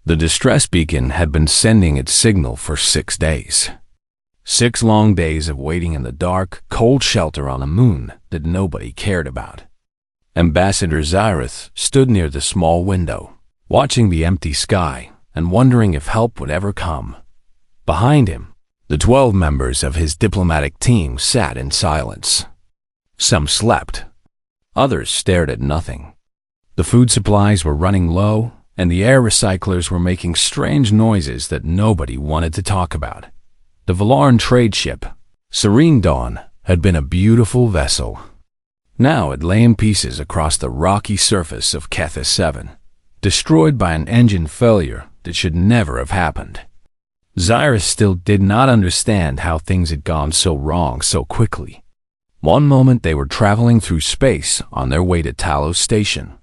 The distress beacon had been sending its signal for 6 days. 6 long days of waiting in the dark, cold shelter on a moon that nobody cared about. Ambassador Xyrith stood near the small window, watching the empty sky and wondering if help would ever come. Behind him, the 12 members of his diplomatic team sat in silence. Some slept. Others stared at nothing. The food supplies were running low, and the air recyclers were making strange noises that nobody wanted to talk about. The Valaran trade ship, Serene Dawn, had been a beautiful vessel. Now it lay in pieces across the rocky surface of Kethis 7, destroyed by an engine failure that should never have happened. Xyrith still did not understand how things had gone so wrong so quickly. One moment they were traveling through space on their way to Talos Station.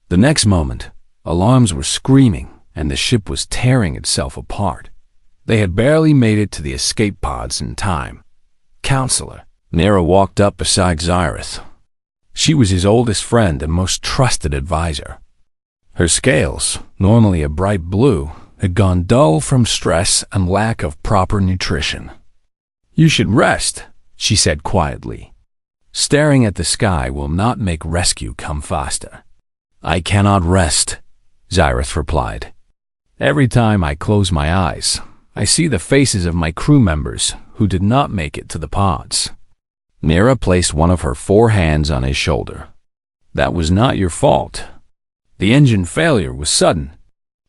The next moment, alarms were screaming and the ship was tearing itself apart. They had barely made it to the escape pods in time. Counselor Nira walked up beside Xyrith. She was his oldest friend and most trusted advisor. Her scales, normally a bright blue, had gone dull from stress and lack of proper nutrition. "You should rest," she said quietly. "Staring at the sky will not make rescue come faster." "I cannot rest," Xyrith replied. "Every time I close my eyes, I see the faces of my crew members who did not make it to the pods." Nira placed one of her 4 hands on his shoulder. "That was not your fault. The engine failure was sudden.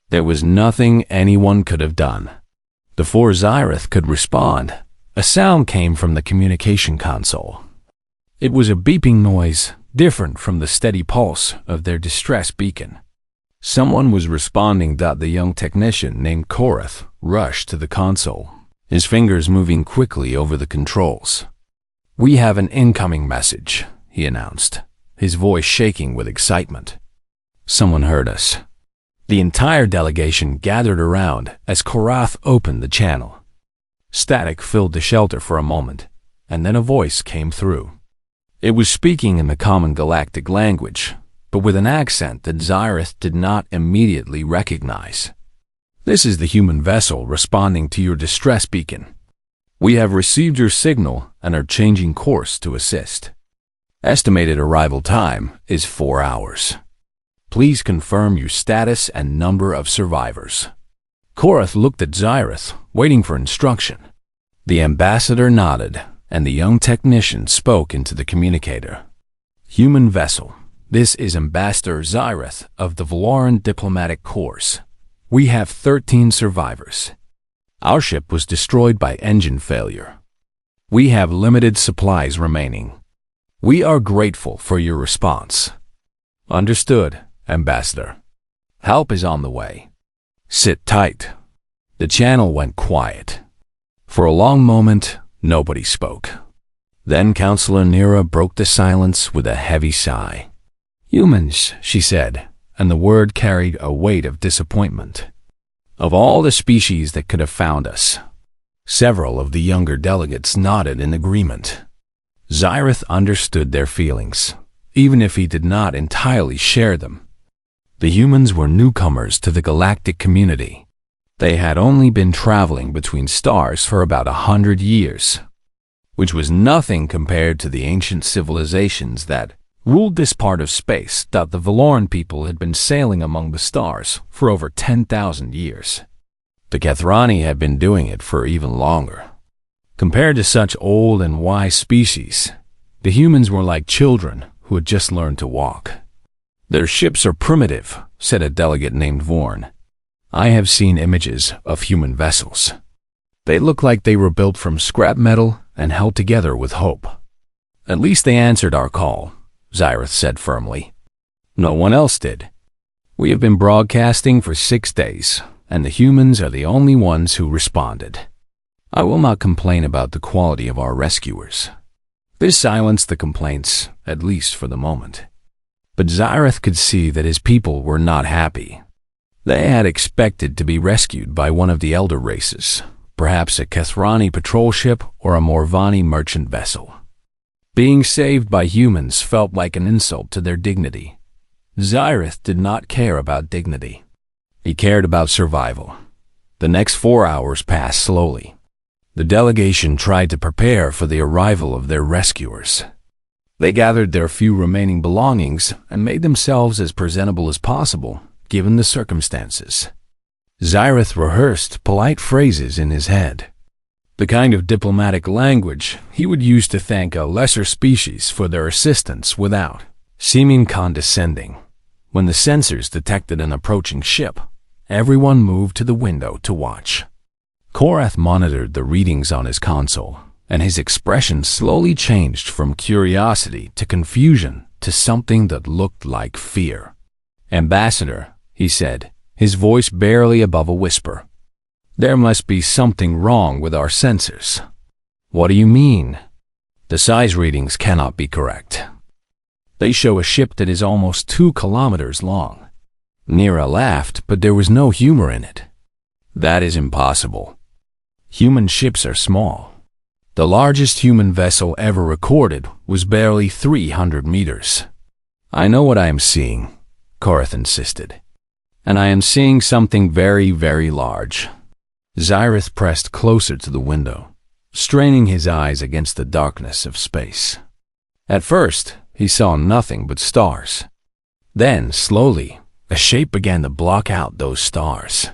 There was nothing anyone could have done." Before Xyrith could respond, a sound came from the communication console. It was a beeping noise, different from the steady pulse of their distress beacon. Someone was responding. The young technician named Korath rushed to the console, his fingers moving quickly over the controls. "We have an incoming message," he announced, his voice shaking with excitement. Someone heard us. The entire delegation gathered around as Korath opened the channel. Static filled the shelter for a moment, and then a voice came through. It was speaking in the common galactic language, but with an accent that Xyrith did not immediately recognize. "This is the human vessel responding to your distress beacon. We have received your signal and are changing course to assist. Estimated arrival time is 4 hours. Please confirm your status and number of survivors." Korath looked at Xyrith, waiting for instruction. The ambassador nodded, and the young technician spoke into the communicator. "Human vessel, this is Ambassador Xyrith of the Valaran Diplomatic Corps. We have 13 survivors. Our ship was destroyed by engine failure. We have limited supplies remaining. We are grateful for your response." "Understood, Ambassador. Help is on the way. Sit tight." The channel went quiet. For a long moment, nobody spoke. Then Counselor Nira broke the silence with a heavy sigh. "Humans," she said, and the word carried a weight of disappointment. "Of all the species that could have found us." Several of the younger delegates nodded in agreement. Xyrith understood their feelings, even if he did not entirely share them. The humans were newcomers to the galactic community. They had only been traveling between stars for about 100 years, which was nothing compared to the ancient civilizations that ruled this part of space. The Valaran people had been sailing among the stars for over 10,000 years. The Kethrani had been doing it for even longer. Compared to such old and wise species, the humans were like children who had just learned to walk. "Their ships are primitive," said a delegate named Vorn. "I have seen images of human vessels. They look like they were built from scrap metal and held together with hope." "At least they answered our call," Xyrith said firmly. "No one else did. We have been broadcasting for 6 days, and the humans are the only ones who responded. I will not complain about the quality of our rescuers." This silenced the complaints, at least for the moment. But Xyrith could see that his people were not happy. They had expected to be rescued by one of the elder races, perhaps a Kethrani patrol ship or a Morvani merchant vessel. Being saved by humans felt like an insult to their dignity. Xyrith did not care about dignity. He cared about survival. The next 4 hours passed slowly. The delegation tried to prepare for the arrival of their rescuers. They gathered their few remaining belongings and made themselves as presentable as possible, given the circumstances. Xyrith rehearsed polite phrases in his head, the kind of diplomatic language he would use to thank a lesser species for their assistance without seeming condescending. When the sensors detected an approaching ship, everyone moved to the window to watch. Korath monitored the readings on his console, and his expression slowly changed from curiosity to confusion to something that looked like fear. "Ambassador," he said, his voice barely above a whisper, "there must be something wrong with our sensors." "What do you mean?" "The size readings cannot be correct. They show a ship that is almost 2 kilometers long." Nira laughed, but there was no humor in it. "That is impossible. Human ships are small. The largest human vessel ever recorded was barely 300 meters. "I know what I am seeing," Korath insisted. "And I am seeing something very, very large." Xyrith pressed closer to the window, straining his eyes against the darkness of space. At first, he saw nothing but stars. Then, slowly, a shape began to block out those stars.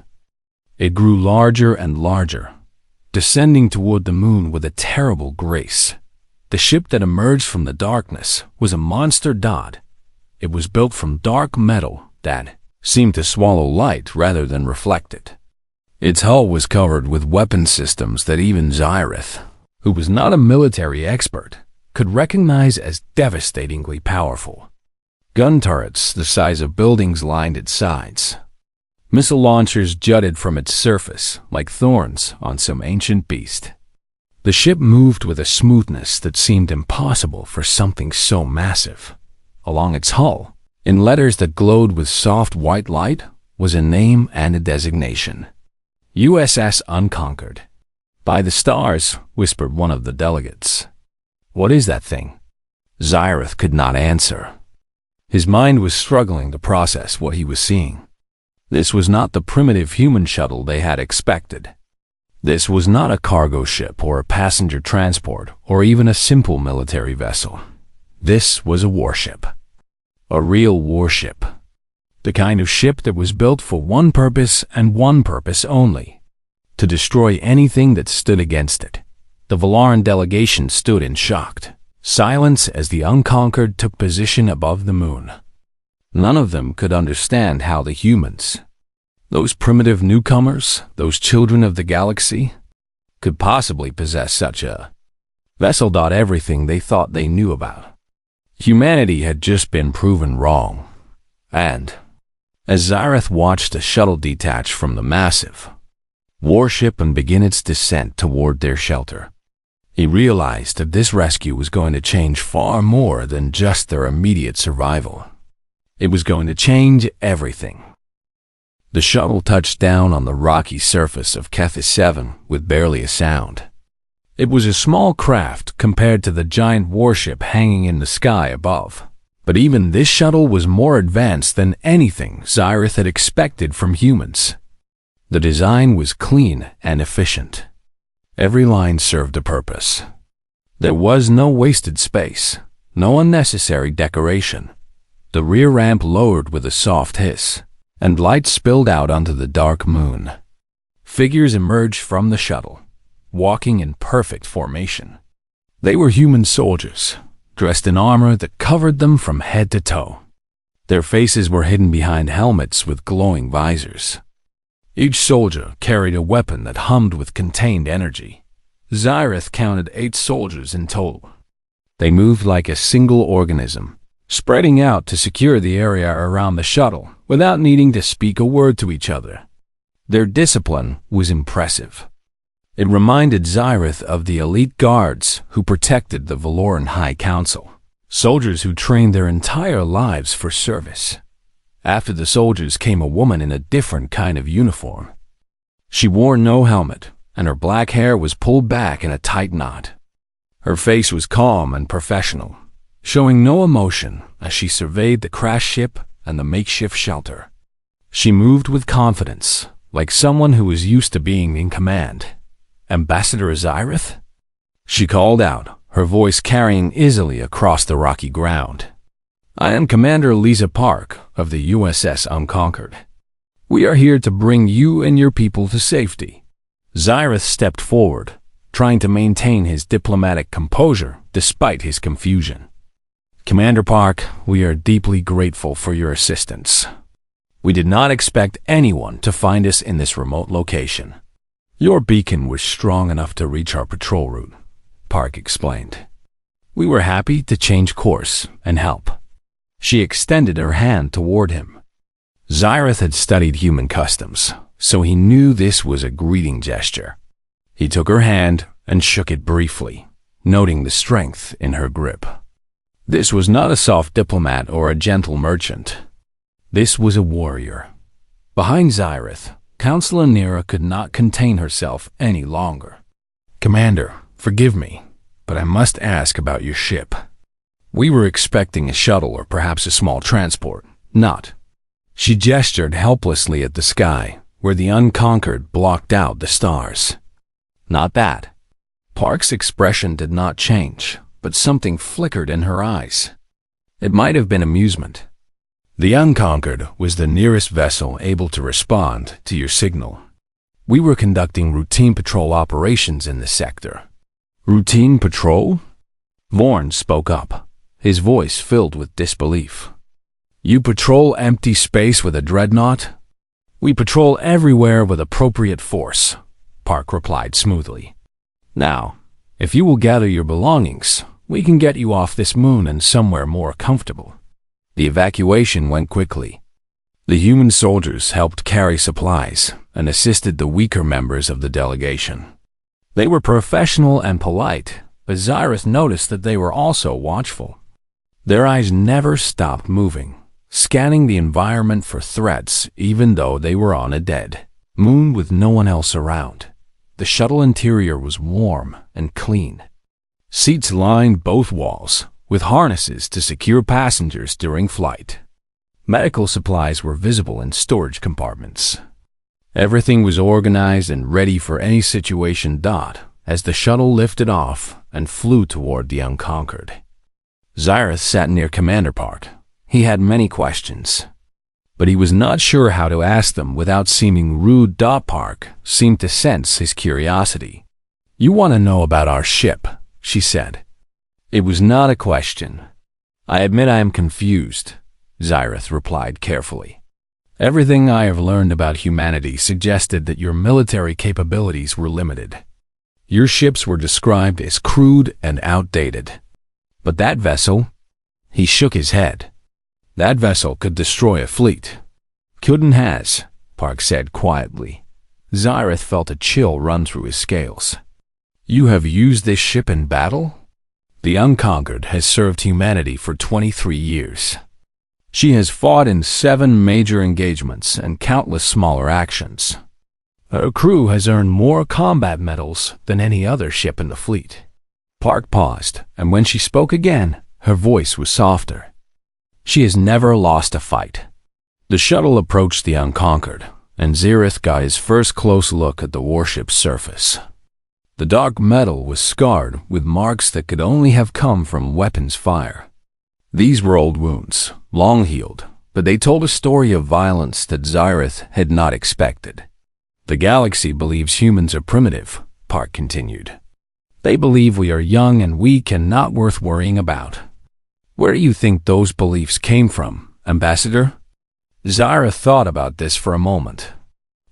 It grew larger and larger, descending toward the moon with a terrible grace. The ship that emerged from the darkness was a monster dot. It was built from dark metal that seemed to swallow light rather than reflect it. Its hull was covered with weapon systems that even Xyrith, who was not a military expert, could recognize as devastatingly powerful. Gun turrets the size of buildings lined its sides. Missile launchers jutted from its surface like thorns on some ancient beast. The ship moved with a smoothness that seemed impossible for something so massive. Along its hull, in letters that glowed with soft white light, was a name and a designation. USS Unconquered. "By the stars," whispered one of the delegates. "What is that thing?" Xyrith could not answer. His mind was struggling to process what he was seeing. This was not the primitive human shuttle they had expected. This was not a cargo ship or a passenger transport or even a simple military vessel. This was a warship. A real warship. The kind of ship that was built for one purpose and one purpose only: to destroy anything that stood against it. The Valaran delegation stood in shocked silence as the Unconquered took position above the moon. None of them could understand how the humans, those primitive newcomers, those children of the galaxy, could possibly possess such a vessel. Everything they thought they knew about humanity had just been proven wrong. And as Xyrith watched the shuttle detach from the massive warship and begin its descent toward their shelter, he realized that this rescue was going to change far more than just their immediate survival. It was going to change everything. The shuttle touched down on the rocky surface of Kethis 7 with barely a sound. It was a small craft compared to the giant warship hanging in the sky above. But even this shuttle was more advanced than anything Xyrith had expected from humans. The design was clean and efficient. Every line served a purpose. There was no wasted space, no unnecessary decoration. The rear ramp lowered with a soft hiss, and light spilled out onto the dark moon. Figures emerged from the shuttle, walking in perfect formation. They were human soldiers, dressed in armor that covered them from head to toe. Their faces were hidden behind helmets with glowing visors. Each soldier carried a weapon that hummed with contained energy. Xyrith counted 8 soldiers in total. They moved like a single organism, spreading out to secure the area around the shuttle without needing to speak a word to each other. Their discipline was impressive. It reminded Xyrith of the elite guards who protected the Valoran High Council, soldiers who trained their entire lives for service. After the soldiers came a woman in a different kind of uniform. She wore no helmet, and her black hair was pulled back in a tight knot. Her face was calm and professional, showing no emotion as she surveyed the crashed ship and the makeshift shelter. She moved with confidence, like someone who was used to being in command. "Ambassador Azirath?" She called out, her voice carrying easily across the rocky ground. "I am Commander Lisa Park of the USS Unconquered. We are here to bring you and your people to safety." Azirath stepped forward, trying to maintain his diplomatic composure despite his confusion. "Commander Park, we are deeply grateful for your assistance. We did not expect anyone to find us in this remote location. Your beacon was strong enough to reach our patrol route," Park explained. "We were happy to change course and help." She extended her hand toward him. Azirath had studied human customs, so he knew this was a greeting gesture. He took her hand and shook it briefly, noting the strength in her grip. This was not a soft diplomat or a gentle merchant. This was a warrior. Behind Azirath, Counselor Nira could not contain herself any longer. "Commander, forgive me, but I must ask about your ship. We were expecting a shuttle or perhaps a small transport, not." She gestured helplessly at the sky, where the Unconquered blocked out the stars. "Not that." Park's expression did not change, but something flickered in her eyes. It might have been amusement. "The Unconquered was the nearest vessel able to respond to your signal. We were conducting routine patrol operations in the sector." "Routine patrol?" Vorn spoke up, his voice filled with disbelief. "You patrol empty space with a dreadnought?" "We patrol everywhere with appropriate force," Park replied smoothly. "Now, if you will gather your belongings, we can get you off this moon and somewhere more comfortable." The evacuation went quickly. The human soldiers helped carry supplies and assisted the weaker members of the delegation. They were professional and polite, but Azirath noticed that they were also watchful. Their eyes never stopped moving, scanning the environment for threats even though they were on a dead moon with no one else around. The shuttle interior was warm and clean. Seats lined both walls, with harnesses to secure passengers during flight. Medical supplies were visible in storage compartments. Everything was organized and ready for any situation. As the shuttle lifted off and flew toward the Unconquered. Azirath sat near Commander Park. He had many questions, but he was not sure how to ask them without seeming rude. Park seemed to sense his curiosity. "You want to know about our ship," she said. It was not a question. "I admit I am confused," Azirath replied carefully. "Everything I have learned about humanity suggested that your military capabilities were limited. Your ships were described as crude and outdated. But that vessel," he shook his head, "that vessel could destroy a fleet." "Couldn't has," Park said quietly. Azirath felt a chill run through his scales. "You have used this ship in battle?" "The Unconquered has served humanity for 23 years. She has fought in 7 major engagements and countless smaller actions. Her crew has earned more combat medals than any other ship in the fleet." Park paused, and when she spoke again, her voice was softer. "She has never lost a fight." The shuttle approached the Unconquered, and Azirath got his first close look at the warship's surface. The dark metal was scarred with marks that could only have come from weapons fire. These were old wounds, long healed, but they told a story of violence that Azirath had not expected. "The galaxy believes humans are primitive," Park continued. "They believe we are young and weak and not worth worrying about." "Where do you think those beliefs came from, Ambassador?" Azirath thought about this for a moment.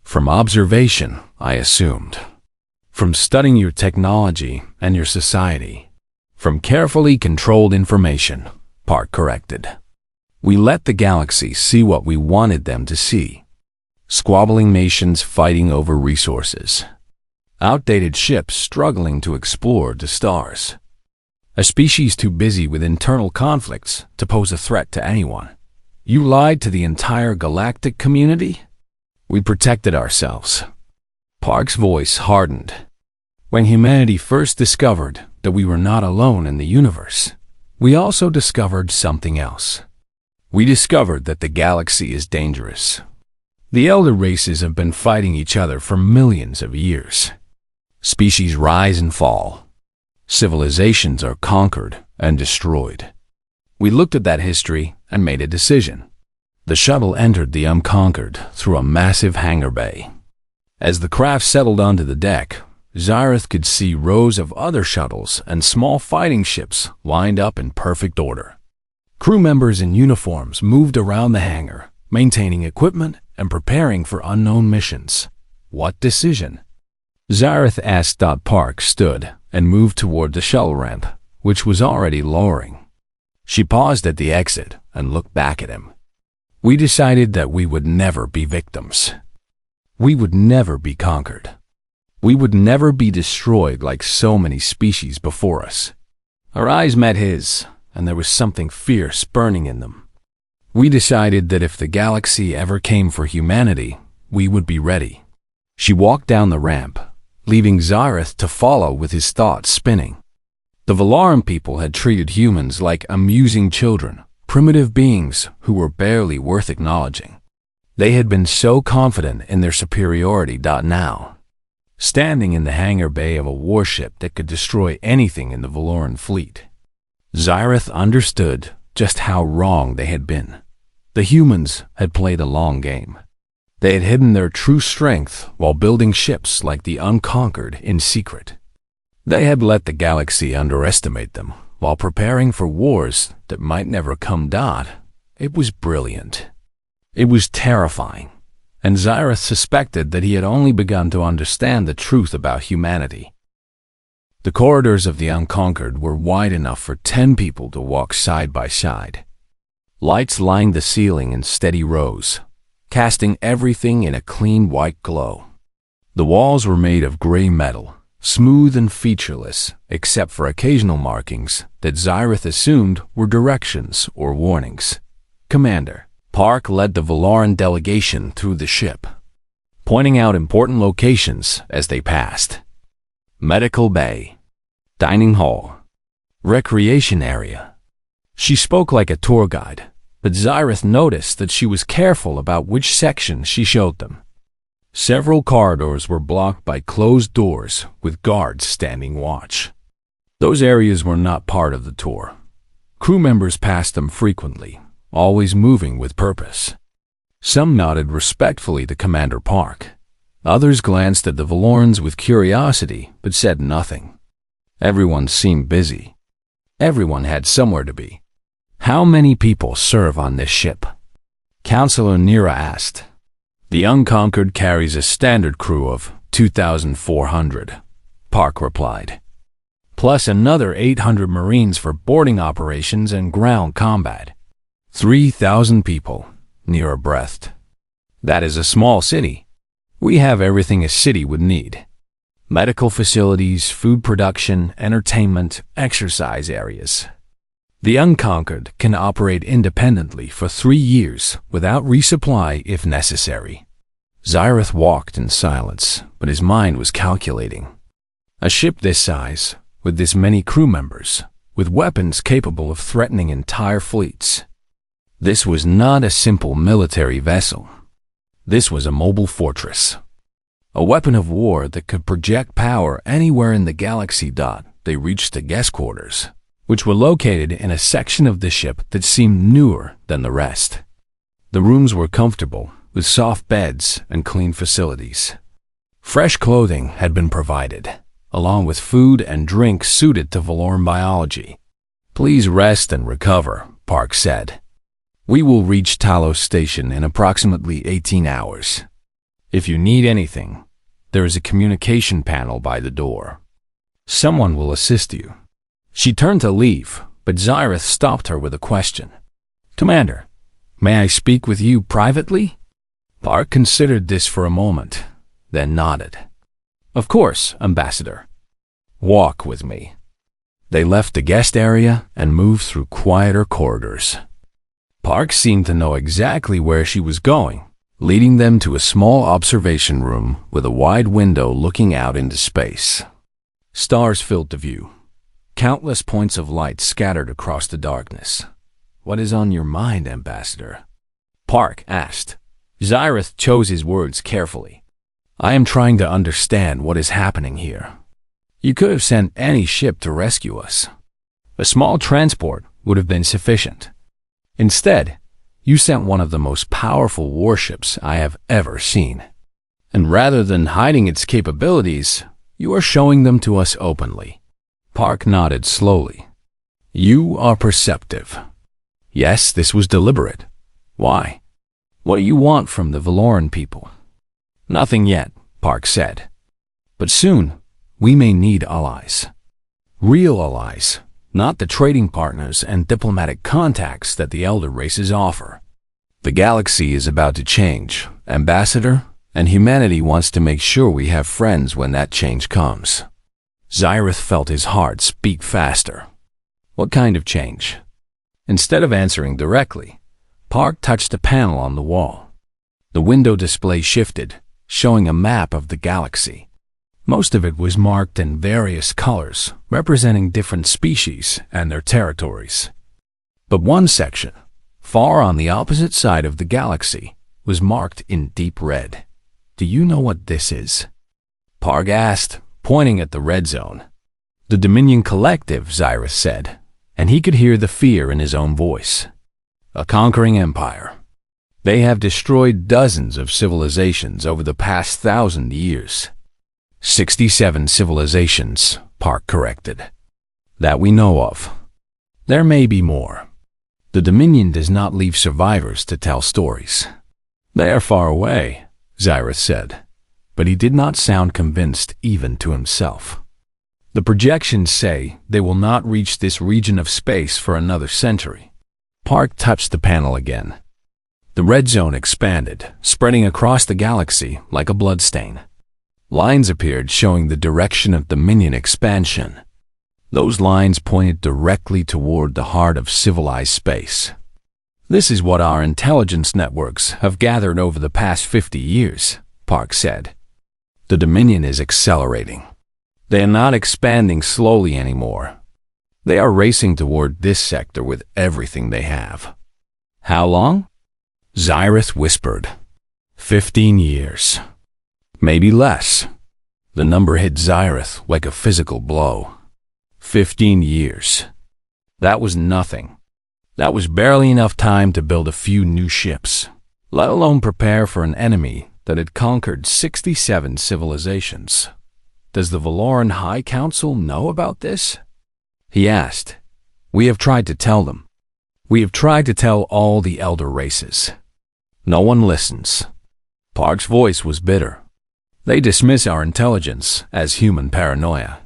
"From observation, I assumed. From studying your technology and your society. From carefully controlled information," Park corrected. "We let the galaxy see what we wanted them to see. Squabbling nations fighting over resources. Outdated ships struggling to explore the stars. A species too busy with internal conflicts to pose a threat to anyone. You lied to the entire galactic community? We protected ourselves." Park's voice hardened. "When humanity first discovered that we were not alone in the universe, we also discovered something else. We discovered that the galaxy is dangerous. The elder races have been fighting each other for millions of years. Species rise and fall. Civilizations are conquered and destroyed. We looked at that history and made a decision. The shuttle entered the unconquered through a massive hangar bay. As the craft settled onto the deck, Xyrath could see rows of other shuttles and small fighting ships lined up in perfect order. Crew members in uniforms moved around the hangar, maintaining equipment and preparing for unknown missions. What decision? Xyrath asked. Park stood and moved toward the shuttle ramp, which was already lowering. She paused at the exit and looked back at him. We decided that we would never be victims. We would never be conquered. We would never be destroyed like so many species before us. Her eyes met his, and there was something fierce burning in them. We decided that if the galaxy ever came for humanity, we would be ready. She walked down the ramp, leaving Xyrath to follow with his thoughts spinning. The Valaran people had treated humans like amusing children, primitive beings who were barely worth acknowledging. They had been so confident in their superiority. Now, standing in the hangar bay of a warship that could destroy anything in the Valaran fleet, Xyrath understood just how wrong they had been. The humans had played a long game. They had hidden their true strength while building ships like the unconquered in secret. They had let the galaxy underestimate them while preparing for wars that might never come. It was brilliant. It was terrifying, and Xyrath suspected that he had only begun to understand the truth about humanity. The corridors of the unconquered were wide enough for 10 people to walk side by side. Lights lined the ceiling in steady rows, casting everything in a clean white glow. The walls were made of gray metal, smooth and featureless, except for occasional markings that Xyrath assumed were directions or warnings. Commander Park led the Valaran delegation through the ship, pointing out important locations as they passed. Medical bay, dining hall, recreation area. She spoke like a tour guide, but Xyrath noticed that she was careful about which section she showed them. Several corridors were blocked by closed doors with guards standing watch. Those areas were not part of the tour. Crew members passed them frequently, always moving with purpose. Some nodded respectfully to Commander Park. Others glanced at the Valorans with curiosity, but said nothing. Everyone seemed busy. Everyone had somewhere to be. How many people serve on this ship? Counselor Nira asked. The unconquered carries a standard crew of 2,400, Park replied, plus another 800 Marines for boarding operations and ground combat. 3,000 people, Nira breathed. That is a small city. We have everything a city would need. Medical facilities, food production, entertainment, exercise areas. The unconquered can operate independently for 3 years without resupply if necessary. Xyrath walked in silence, but his mind was calculating. A ship this size, with this many crew members, with weapons capable of threatening entire fleets. This was not a simple military vessel. This was a mobile fortress. A weapon of war that could project power anywhere in the galaxy. They reached the guest quarters, which were located in a section of the ship that seemed newer than the rest. The rooms were comfortable, with soft beds and clean facilities. Fresh clothing had been provided, along with food and drink suited to Valaran biology. Please rest and recover, Park said. We will reach Talos Station in approximately 18 hours. If you need anything, there is a communication panel by the door. Someone will assist you. She turned to leave, but Xyrath stopped her with a question. Commander, may I speak with you privately? Park considered this for a moment, then nodded. Of course, Ambassador. Walk with me. They left the guest area and moved through quieter corridors. Park seemed to know exactly where she was going, leading them to a small observation room with a wide window looking out into space. Stars filled the view. Countless points of light scattered across the darkness. What is on your mind, Ambassador? Park asked. Xyrath chose his words carefully. I am trying to understand what is happening here. You could have sent any ship to rescue us. A small transport would have been sufficient. Instead, you sent one of the most powerful warships I have ever seen. And rather than hiding its capabilities, you are showing them to us openly. Park nodded slowly. You are perceptive. Yes, this was deliberate. Why? What do you want from the Valoran people? Nothing yet, Park said. But soon, we may need allies. Real allies, not the trading partners and diplomatic contacts that the elder races offer. The galaxy is about to change, Ambassador, and humanity wants to make sure we have friends when that change comes. Xyrath felt his heart beat faster. What kind of change? Instead of answering directly, Park touched a panel on the wall. The window display shifted, showing a map of the galaxy. Most of it was marked in various colors, representing different species and their territories. But one section, far on the opposite side of the galaxy, was marked in deep red. Do you know what this is? Park asked, pointing at the red zone. The Dominion Collective, Xyrath said, and he could hear the fear in his own voice. A conquering empire. They have destroyed dozens of civilizations over the past 1,000 years. 67 civilizations, Park corrected. That we know of. There may be more. The Dominion does not leave survivors to tell stories. They are far away, Xyrath said, but he did not sound convinced even to himself. The projections say they will not reach this region of space for another century. Park touched the panel again. The red zone expanded, spreading across the galaxy like a bloodstain. Lines appeared showing the direction of Dominion expansion. Those lines pointed directly toward the heart of civilized space. This is what our intelligence networks have gathered over the past 50 years, Park said. The Dominion is accelerating. They are not expanding slowly anymore. They are racing toward this sector with everything they have. How long? Xyrath whispered. 15 years. Maybe less. The number hit Xyrath like a physical blow. 15 years. That was nothing. That was barely enough time to build a few new ships, let alone prepare for an enemy that had conquered 67 civilizations. Does the Valoran High Council know about this? He asked. We have tried to tell them. We have tried to tell all the elder races. No one listens. Park's voice was bitter. They dismiss our intelligence as human paranoia.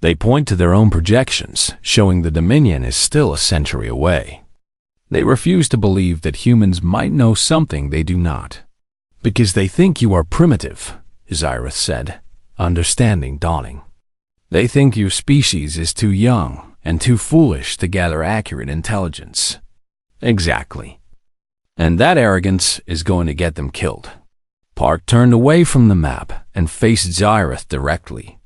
They point to their own projections, showing the Dominion is still a century away. They refuse to believe that humans might know something they do not. Because they think you are primitive, Xyrath said, understanding dawning. They think your species is too young and too foolish to gather accurate intelligence. Exactly. And that arrogance is going to get them killed. Park turned away from the map and faced Xyrath directly.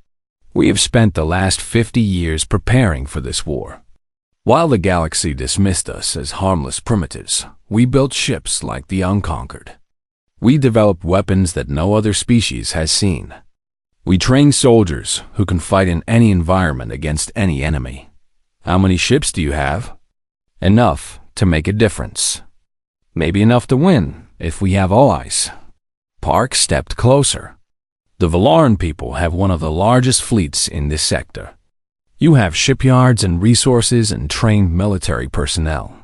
We have spent the last 50 years preparing for this war. While the galaxy dismissed us as harmless primitives, we built ships like the Unconquered. We developed weapons that no other species has seen. We trained soldiers who can fight in any environment against any enemy. How many ships do you have? Enough to make a difference. Maybe enough to win if we have allies. Park stepped closer. The Valoran people have one of the largest fleets in this sector. You have shipyards and resources and trained military personnel.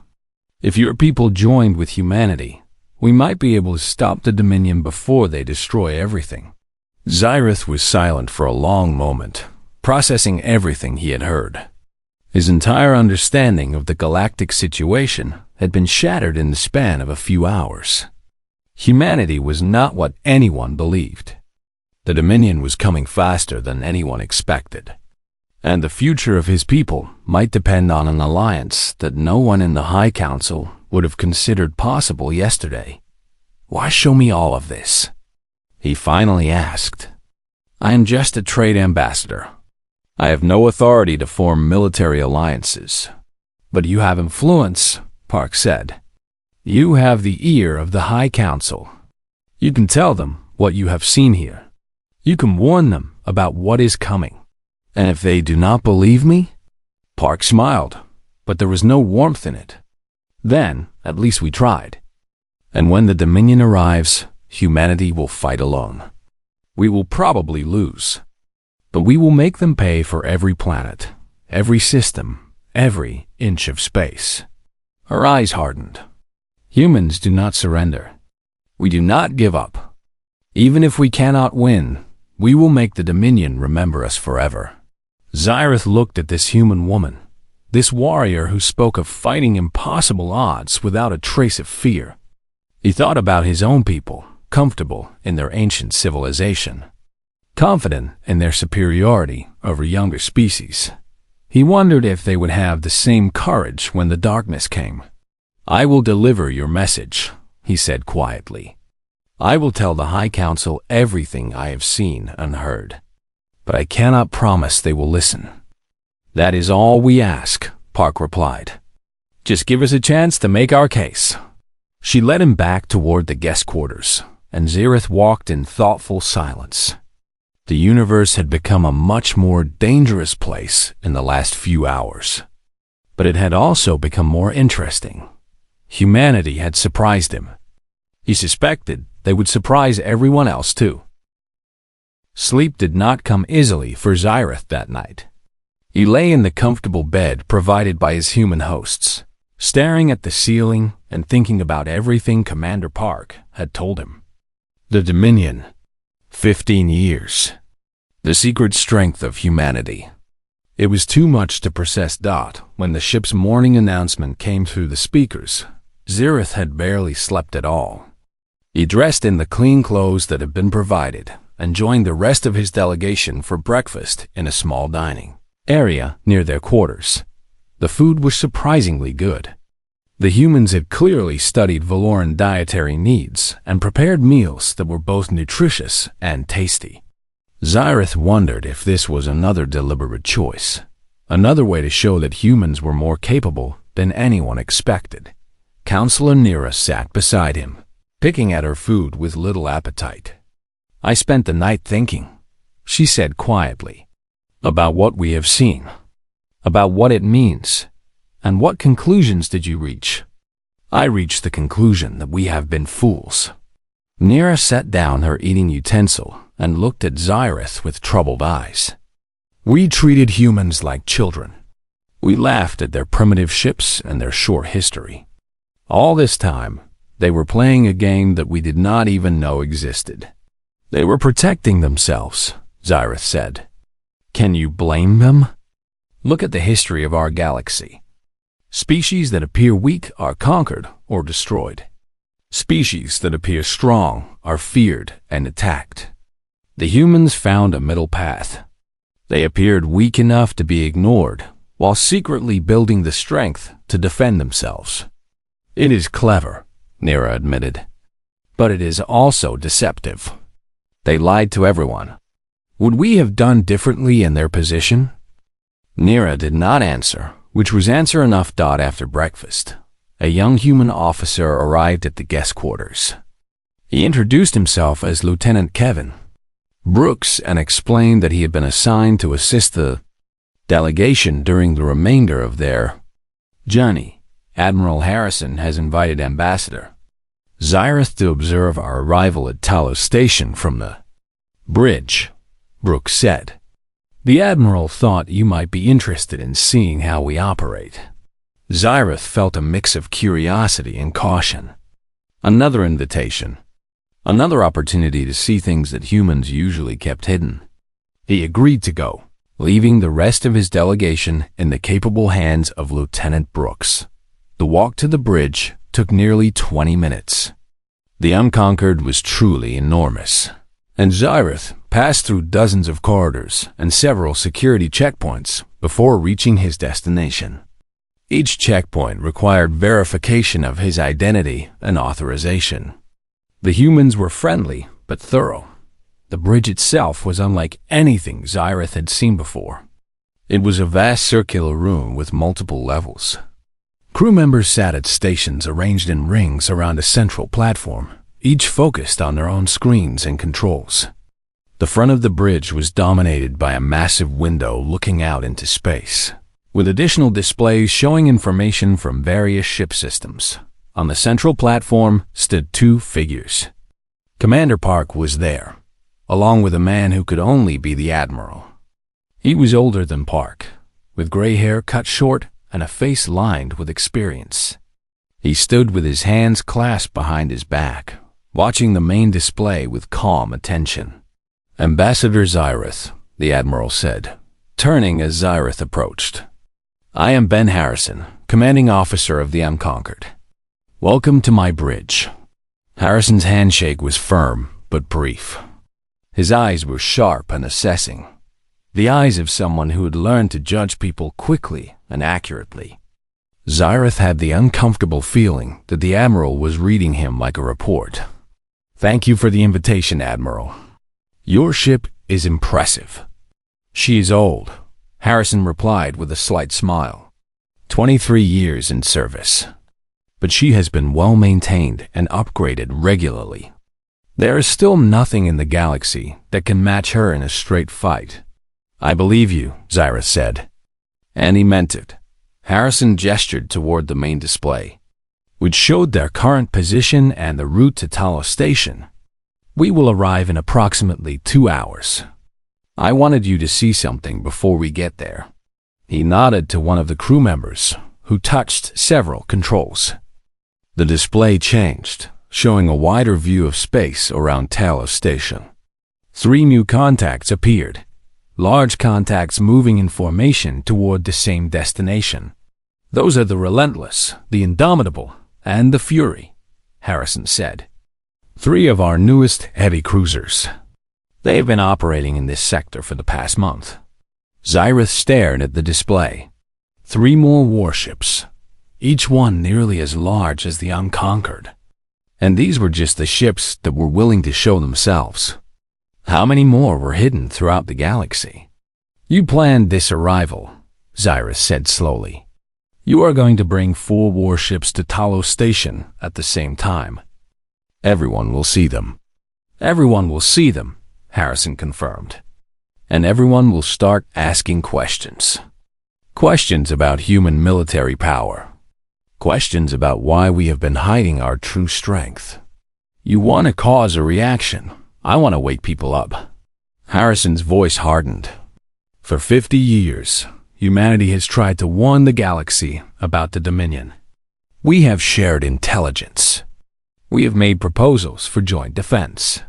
If your people joined with humanity, we might be able to stop the Dominion before they destroy everything. Xyrath was silent for a long moment, processing everything he had heard. His entire understanding of the galactic situation had been shattered in the span of a few hours. Humanity was not what anyone believed. The Dominion was coming faster than anyone expected. And the future of his people might depend on an alliance that no one in the High Council would have considered possible yesterday. Why show me all of this? He finally asked. I am just a trade ambassador. I have no authority to form military alliances. But you have influence, Park said. You have the ear of the High Council, You can tell them what you have seen here. You can warn them about what is coming. And if they do not believe me?" Park smiled, but there was no warmth in it. "Then, at least we tried. And when the Dominion arrives, humanity will fight alone. We will probably lose. But we will make them pay for every planet, every system, every inch of space." Her eyes hardened. "Humans do not surrender. We do not give up. Even if we cannot win, we will make the Dominion remember us forever." Zyrith looked at this human woman, this warrior who spoke of fighting impossible odds without a trace of fear. He thought about his own people, comfortable in their ancient civilization, confident in their superiority over younger species. He wondered if they would have the same courage when the darkness came. "I will deliver your message," he said quietly. "I will tell the High Council everything I have seen and heard. But I cannot promise they will listen." "That is all we ask," Park replied. "Just give us a chance to make our case." She led him back toward the guest quarters, and Zyrith walked in thoughtful silence. The universe had become a much more dangerous place in the last few hours. But it had also become more interesting. Humanity had surprised him. He suspected they would surprise everyone else too. Sleep did not come easily for Zyrith that night. He lay in the comfortable bed provided by his human hosts, staring at the ceiling and thinking about everything Commander Park had told him. The Dominion. 15 years. The secret strength of humanity. It was too much to process. When the ship's morning announcement came through the speakers, Zyrith had barely slept at all. He dressed in the clean clothes that had been provided and joined the rest of his delegation for breakfast in a small dining area near their quarters. The food was surprisingly good. The humans had clearly studied Valoran dietary needs and prepared meals that were both nutritious and tasty. Zyrith wondered if this was another deliberate choice, another way to show that humans were more capable than anyone expected. Counselor Nira sat beside him, picking at her food with little appetite. "I spent the night thinking," she said quietly, "about what we have seen, about what it means. And what conclusions did you reach?" "I reached the conclusion that we have been fools." Nira set down her eating utensil and looked at Zyrith with troubled eyes. "We treated humans like children. We laughed at their primitive ships and their short history. All this time, they were playing a game that we did not even know existed. They were protecting themselves," Zyrith said. "Can you blame them? Look at the history of our galaxy. Species that appear weak are conquered or destroyed. Species that appear strong are feared and attacked. The humans found a middle path. They appeared weak enough to be ignored, while secretly building the strength to defend themselves. It is clever," Nira admitted, "but it is also deceptive. They lied to everyone. Would we have done differently in their position?" Nira did not answer, which was answer enough. After breakfast, a young human officer arrived at the guest quarters. He introduced himself as Lieutenant Kevin Brooks and explained that he had been assigned to assist the delegation during the remainder of their journey. "Admiral Harrison has invited Ambassador Zyrith to observe our arrival at Talos Station from the bridge," Brooks said. "The Admiral thought you might be interested in seeing how we operate." Zyrith felt a mix of curiosity and caution. Another invitation. Another opportunity to see things that humans usually kept hidden. He agreed to go, leaving the rest of his delegation in the capable hands of Lieutenant Brooks. The walk to the bridge took nearly 20 minutes. The Unconquered was truly enormous, and Zyrith passed through dozens of corridors and several security checkpoints before reaching his destination. Each checkpoint required verification of his identity and authorization. The humans were friendly but thorough. The bridge itself was unlike anything Zyrith had seen before. It was a vast circular room with multiple levels. Crew members sat at stations arranged in rings around a central platform, each focused on their own screens and controls. The front of the bridge was dominated by a massive window looking out into space, with additional displays showing information from various ship systems. On the central platform stood two figures. Commander Park was there, along with a man who could only be the Admiral. He was older than Park, with gray hair cut short and a face lined with experience. He stood with his hands clasped behind his back, watching the main display with calm attention. "Ambassador Xyrith," the Admiral said, turning as Xyrith approached. "I am Ben Harrison, commanding officer of the Unconquered. Welcome to my bridge." Harrison's handshake was firm but brief. His eyes were sharp and assessing, the eyes of someone who had learned to judge people quickly and accurately. Xyrith had the uncomfortable feeling that the Admiral was reading him like a report. "Thank you for the invitation, Admiral. Your ship is impressive." "She is old," Harrison replied with a slight smile. 23 years in service. But she has been well maintained and upgraded regularly. There is still nothing in the galaxy that can match her in a straight fight. "I believe you," Xyrith said. And he meant it. Harrison gestured toward the main display, which showed their current position and the route to Talos Station. "We will arrive in approximately 2 hours. I wanted you to see something before we get there." He nodded to one of the crew members, who touched several controls. The display changed, showing a wider view of space around Talos Station. 3 new contacts appeared, large contacts moving in formation toward the same destination. "Those are the Relentless, the Indomitable, and the Fury," Harrison said. 3 of our newest heavy cruisers. They have been operating in this sector for the past month. Xyrith stared at the display. 3 more warships, each one nearly as large as the Unconquered. And these were just the ships that were willing to show themselves. How many more were hidden throughout the galaxy? "You planned this arrival," Xyrith said slowly. "You are going to bring 4 warships to Talos Station at the same time. Everyone will see them." "Everyone will see them," Harrison confirmed. "And everyone will start asking questions. Questions about human military power. Questions about why we have been hiding our true strength. You want to cause a reaction. I want to wake people up." Harrison's voice hardened. "For 50 years, humanity has tried to warn the galaxy about the Dominion. We have shared intelligence. We have made proposals for joint defense.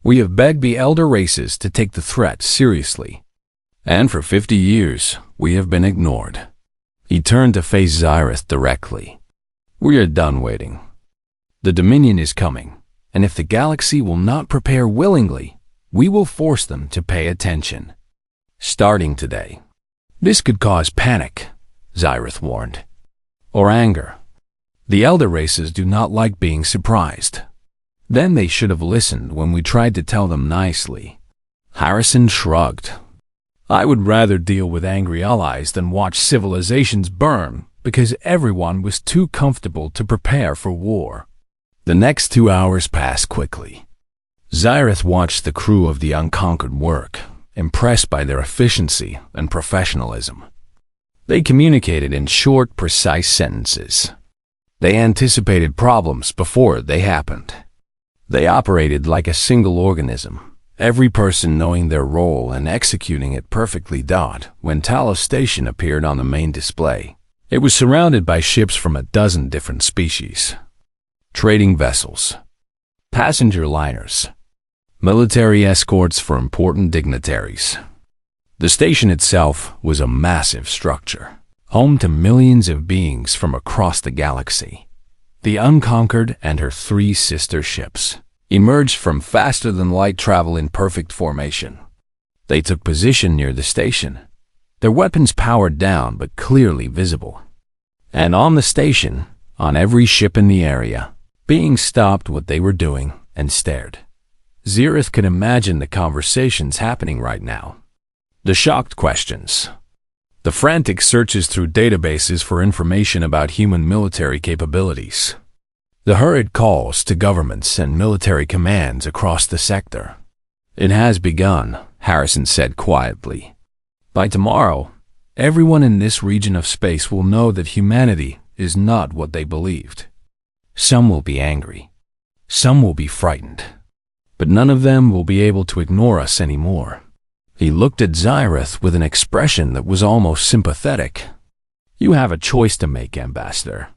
We have begged the elder races to take the threat seriously. And for 50 years, we have been ignored." He turned to face Xyrith directly. "We are done waiting. The Dominion is coming, and if the galaxy will not prepare willingly, we will force them to pay attention. Starting today. This could cause panic," Xyrith warned. "Or anger. The elder races do not like being surprised. Then they should have listened when we tried to tell them nicely." Harrison shrugged. "I would rather deal with angry allies than watch civilizations burn because everyone was too comfortable to prepare for war." The next 2 hours passed quickly. Xyrith watched the crew of the Unconquered work, impressed by their efficiency and professionalism. They communicated in short, precise sentences. They anticipated problems before they happened. They operated like a single organism, every person knowing their role and executing it perfectly. When Talos Station appeared on the main display, it was surrounded by ships from a dozen different species. Trading vessels, passenger liners, military escorts for important dignitaries. The station itself was a massive structure, home to millions of beings from across the galaxy. The Unconquered and her 3 sister ships emerged from faster-than-light travel in perfect formation. They took position near the station, their weapons powered down but clearly visible. And on the station, on every ship in the area, beings stopped what they were doing and stared. Xyrith could imagine the conversations happening right now. The shocked questions. The frantic searches through databases for information about human military capabilities. The hurried calls to governments and military commands across the sector. It has begun, Harrison said quietly. By tomorrow, everyone in this region of space will know that humanity is not what they believed. Some will be angry. Some will be frightened. But none of them will be able to ignore us anymore. He looked at Xyrith with an expression that was almost sympathetic. You have a choice to make, Ambassador.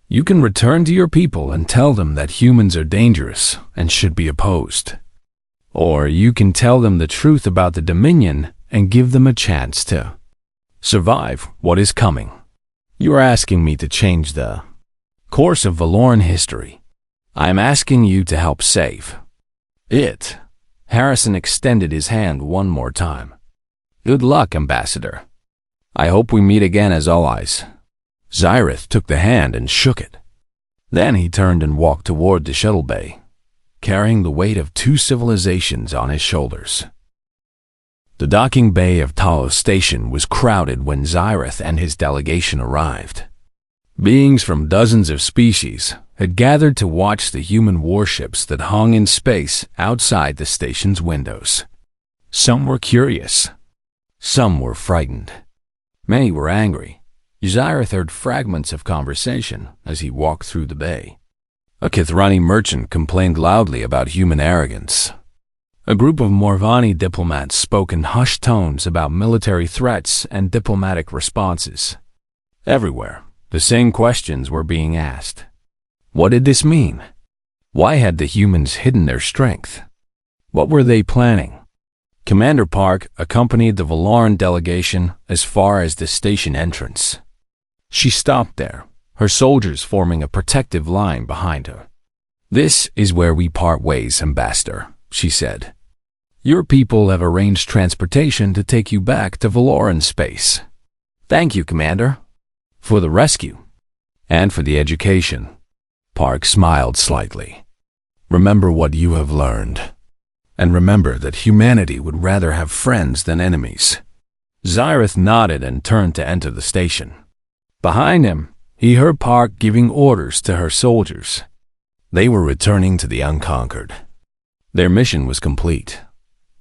You can return to your people and tell them that humans are dangerous and should be opposed. Or you can tell them the truth about the Dominion and give them a chance to survive what is coming. You are asking me to change the course of Valoran history. I am asking you to help save it. Harrison extended his hand one more time. Good luck, Ambassador. I hope we meet again as allies. Xyrith took the hand and shook it. Then he turned and walked toward the shuttle bay, carrying the weight of 2 civilizations on his shoulders. The docking bay of Talos Station was crowded when Xyrith and his delegation arrived. Beings from dozens of species had gathered to watch the human warships that hung in space outside the station's windows. Some were curious. Some were frightened. Many were angry. Xyrith heard fragments of conversation as he walked through the bay. A Kithrani merchant complained loudly about human arrogance. A group of Morvani diplomats spoke in hushed tones about military threats and diplomatic responses. Everywhere, the same questions were being asked. What did this mean? Why had the humans hidden their strength? What were they planning? Commander Park accompanied the Valoran delegation as far as the station entrance. She stopped there, her soldiers forming a protective line behind her. This is where we part ways, Ambassador, she said. Your people have arranged transportation to take you back to Valoran space. Thank you, Commander, for the rescue and for the education. Park smiled slightly. Remember what you have learned. And remember that humanity would rather have friends than enemies. Xyrith nodded and turned to enter the station. Behind him, he heard Park giving orders to her soldiers. They were returning to the Unconquered. Their mission was complete.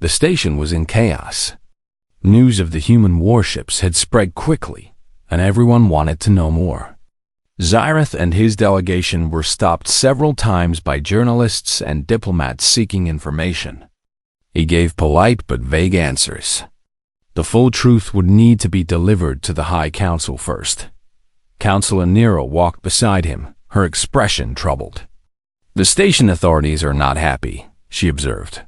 The station was in chaos. News of the human warships had spread quickly, and everyone wanted to know more. Xyrith and his delegation were stopped several times by journalists and diplomats seeking information. He gave polite but vague answers. The full truth would need to be delivered to the High Council first. Councilor Nero walked beside him, her expression troubled. The station authorities are not happy, she observed.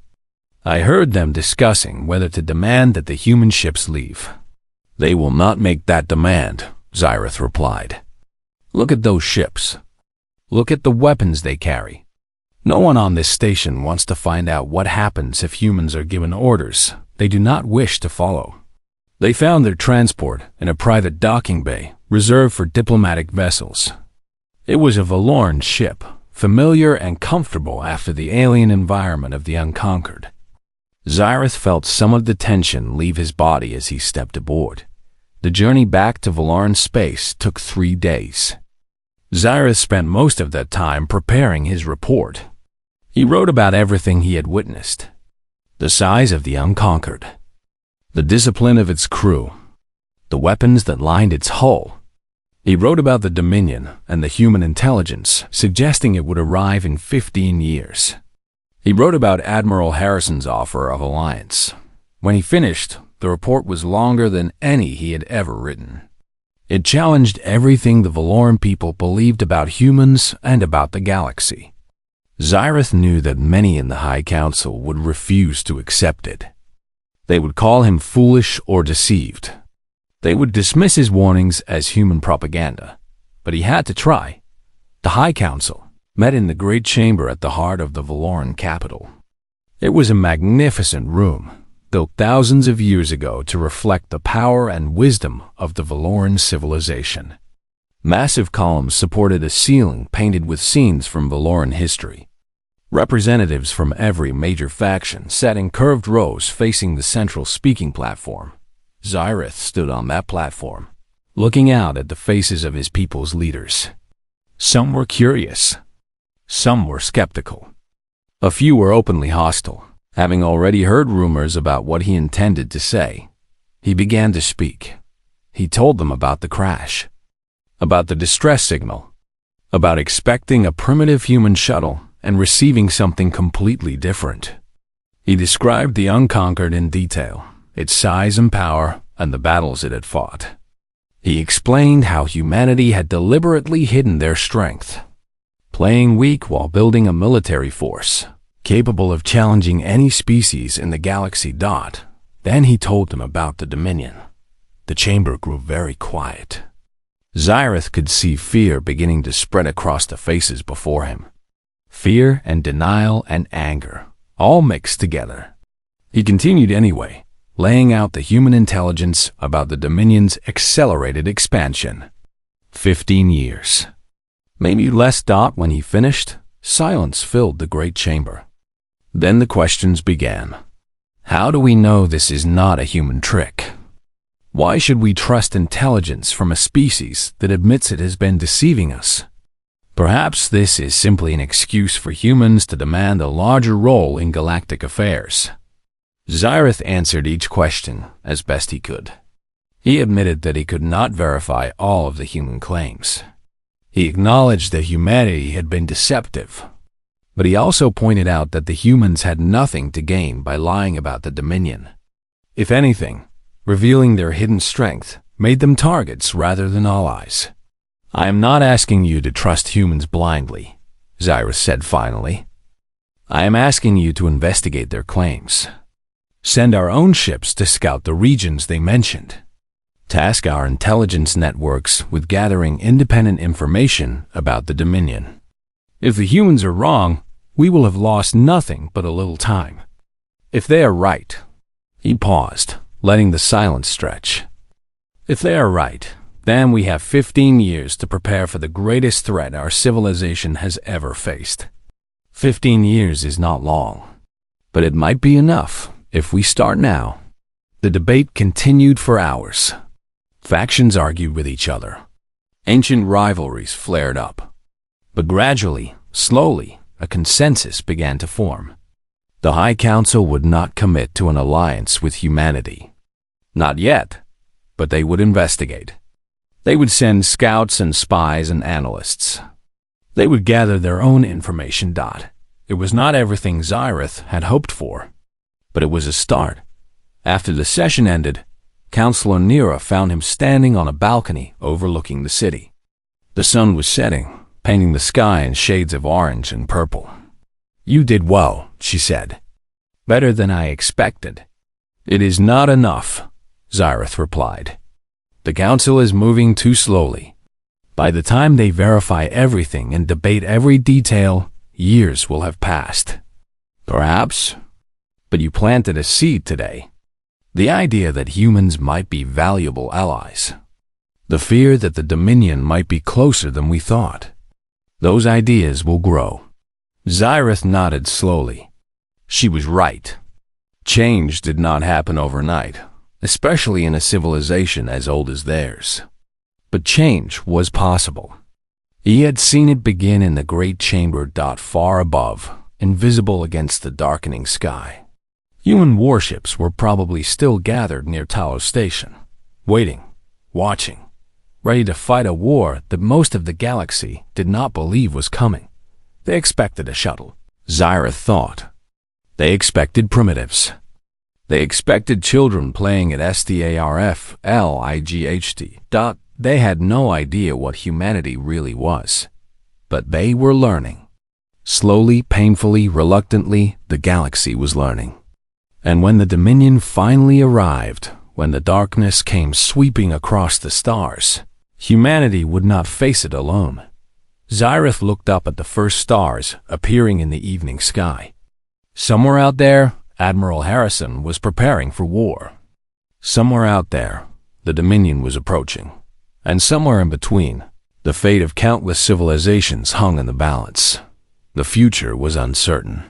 I heard them discussing whether to demand that the human ships leave. They will not make that demand, Xyrith replied. Look at those ships. Look at the weapons they carry. No one on this station wants to find out what happens if humans are given orders they do not wish to follow. They found their transport in a private docking bay reserved for diplomatic vessels. It was a Valoran ship, familiar and comfortable after the alien environment of the Unconquered. Xyrith felt some of the tension leave his body as he stepped aboard. The journey back to Valoran space took 3 days. Xyrith spent most of that time preparing his report. He wrote about everything he had witnessed. The size of the Unconquered, the discipline of its crew, the weapons that lined its hull. He wrote about the Dominion and the human intelligence, suggesting it would arrive in 15 years. He wrote about Admiral Harrison's offer of alliance. When he finished, the report was longer than any he had ever written. It challenged everything the Valoran people believed about humans and about the galaxy. Xyrith knew that many in the High Council would refuse to accept it. They would call him foolish or deceived. They would dismiss his warnings as human propaganda. But he had to try. The High Council met in the great chamber at the heart of the Valoran capital. It was a magnificent room, built thousands of years ago to reflect the power and wisdom of the Valoran civilization. Massive columns supported a ceiling painted with scenes from Valoran history. Representatives from every major faction sat in curved rows facing the central speaking platform. Xyrith stood on that platform, looking out at the faces of his people's leaders. Some were curious. Some were skeptical. A few were openly hostile, having already heard rumors about what he intended to say. He began to speak. He told them about the crash, about the distress signal, about expecting a primitive human shuttle and receiving something completely different. He described the Unconquered in detail, its size and power, and the battles it had fought. He explained how humanity had deliberately hidden their strength, playing weak while building a military force, capable of challenging any species in the galaxy. Then he told them about the Dominion. The chamber grew very quiet. Xyrith could see fear beginning to spread across the faces before him. Fear and denial and anger, all mixed together. He continued anyway, laying out the human intelligence about the Dominion's accelerated expansion. 15 years. Maybe less. When he finished, silence filled the great chamber. Then the questions began. How do we know this is not a human trick? Why should we trust intelligence from a species that admits it has been deceiving us? Perhaps this is simply an excuse for humans to demand a larger role in galactic affairs. Xyrith answered each question as best he could. He admitted that he could not verify all of the human claims. He acknowledged that humanity had been deceptive, but he also pointed out that the humans had nothing to gain by lying about the Dominion. If anything, revealing their hidden strength made them targets rather than allies. I am not asking you to trust humans blindly, Xyrith said finally. I am asking you to investigate their claims. Send our own ships to scout the regions they mentioned. Task our intelligence networks with gathering independent information about the Dominion. If the humans are wrong, we will have lost nothing but a little time. If they are right, he paused, letting the silence stretch. If they are right, then we have 15 years to prepare for the greatest threat our civilization has ever faced. 15 years is not long, but it might be enough if we start now. The debate continued for hours. Factions argued with each other. Ancient rivalries flared up. But gradually, slowly, a consensus began to form. The High Council would not commit to an alliance with humanity. Not yet, but they would investigate. They would send scouts and spies and analysts. They would gather their own information. It was not everything Xyrith had hoped for, but it was a start. After the session ended, Counselor Nira found him standing on a balcony overlooking the city. The sun was setting, painting the sky in shades of orange and purple. You did well, she said. Better than I expected. It is not enough, Xyrith replied. The council is moving too slowly. By the time they verify everything and debate every detail, years will have passed. Perhaps, but you planted a seed today. The idea that humans might be valuable allies. The fear that the Dominion might be closer than we thought. Those ideas will grow. Xyrith nodded slowly. She was right. Change did not happen overnight, especially in a civilization as old as theirs. But change was possible. He had seen it begin in the great chamber. Far above, invisible against the darkening sky. Human warships were probably still gathered near Talos Station, waiting, watching, ready to fight a war that most of the galaxy did not believe was coming. They expected a shuttle, Xyrith thought. They expected primitives. They expected children playing at STARFLIGHT. They had no idea what humanity really was. But they were learning. Slowly, painfully, reluctantly, the galaxy was learning. And when the Dominion finally arrived, when the darkness came sweeping across the stars, humanity would not face it alone. Xyrith looked up at the first stars appearing in the evening sky. Somewhere out there, Admiral Harrison was preparing for war. Somewhere out there, the Dominion was approaching. And somewhere in between, the fate of countless civilizations hung in the balance. The future was uncertain.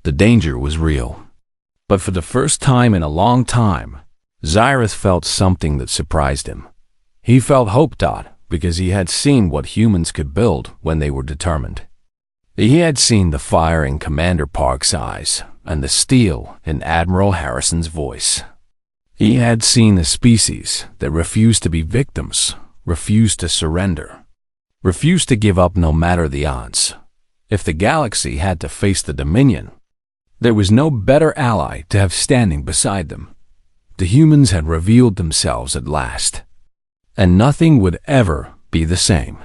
The danger was real. But for the first time in a long time, Xyrith felt something that surprised him. He felt hope. Because he had seen what humans could build when they were determined. He had seen the fire in Commander Park's eyes and the steel in Admiral Harrison's voice. He had seen a species that refused to be victims, refused to surrender, refused to give up no matter the odds. If the galaxy had to face the Dominion, there was no better ally to have standing beside them. The humans had revealed themselves at last, and nothing would ever be the same.